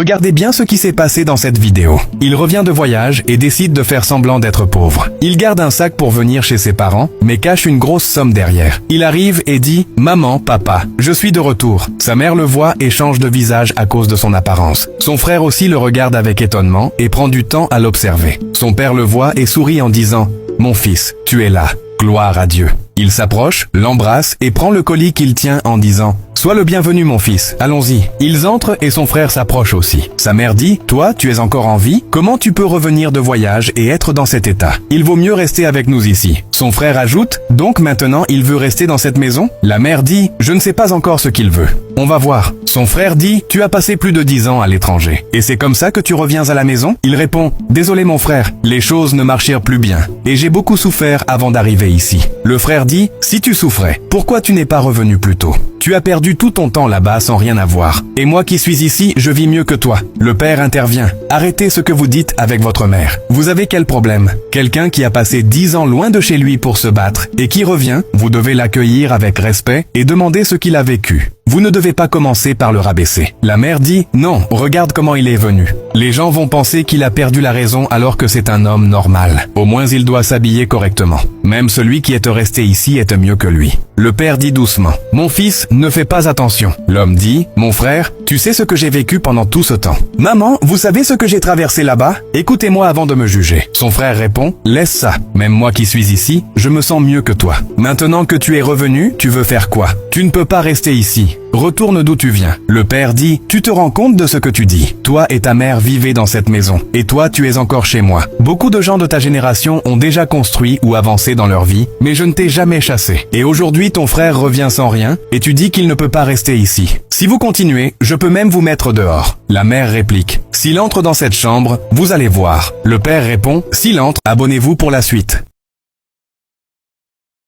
Regardez bien ce qui s'est passé dans cette vidéo. Il revient de voyage et décide de faire semblant d'être pauvre. Il garde un sac pour venir chez ses parents, mais cache une grosse somme derrière. Il arrive et dit « Maman, papa, je suis de retour ». Sa mère le voit et change de visage à cause de son apparence. Son frère aussi le regarde avec étonnement et prend du temps à l'observer. Son père le voit et sourit en disant « Mon fils, tu es là. Gloire à Dieu ». Il s'approche, l'embrasse et prend le colis qu'il tient en disant « Sois le bienvenu mon fils, allons-y ». Ils entrent et son frère s'approche aussi. Sa mère dit « Toi, tu es encore en vie? Comment tu peux revenir de voyage et être dans cet état? Il vaut mieux rester avec nous ici ». Son frère ajoute « Donc maintenant il veut rester dans cette maison ?» La mère dit « Je ne sais pas encore ce qu'il veut. On va voir ». Son frère dit « Tu as passé plus de 10 ans à l'étranger. Et c'est comme ça que tu reviens à la maison ?» Il répond « Désolé mon frère, les choses ne marchèrent plus bien. Et j'ai beaucoup souffert avant d'arriver ici. » Le frère dit « Si tu souffrais, pourquoi tu n'es pas revenu plus tôt ? Tu as perdu tout ton temps là-bas sans rien avoir. Et moi qui suis ici, je vis mieux que toi. » Le père intervient. « Arrêtez ce que vous dites avec votre mère. Vous avez quel problème? Quelqu'un qui a passé 10 ans loin de chez lui pour se battre et qui revient, vous devez l'accueillir avec respect et demander ce qu'il a vécu. Vous ne devez pas commencer par le rabaisser. » La mère dit « Non, regarde comment il est venu. Les gens vont penser qu'il a perdu la raison alors que c'est un homme normal. Au moins il doit s'habiller correctement. Même celui qui est resté ici est mieux que lui. » Le père dit doucement « Mon fils, ne fais pas attention. » L'homme dit « Mon frère, tu sais ce que j'ai vécu pendant tout ce temps. Maman, vous savez ce que j'ai traversé là-bas? Écoutez-moi avant de me juger. » Son frère répond « Laisse ça. Même moi qui suis ici, je me sens mieux que toi. Maintenant que tu es revenu, tu veux faire quoi? Tu ne peux pas rester ici. Retourne d'où tu viens. » Le père dit « Tu te rends compte de ce que tu dis? Toi et ta mère vivez dans cette maison. Et toi, tu es encore chez moi. Beaucoup de gens de ta génération ont déjà construit ou avancé dans leur vie, mais je ne t'ai jamais chassé. Et aujourd'hui, ton frère revient sans rien, et tu dis qu'il ne peut pas rester ici. Si vous continuez, je peux même vous mettre dehors. » La mère réplique « S'il entre dans cette chambre, vous allez voir. » Le père répond « S'il entre, abonnez-vous pour la suite. »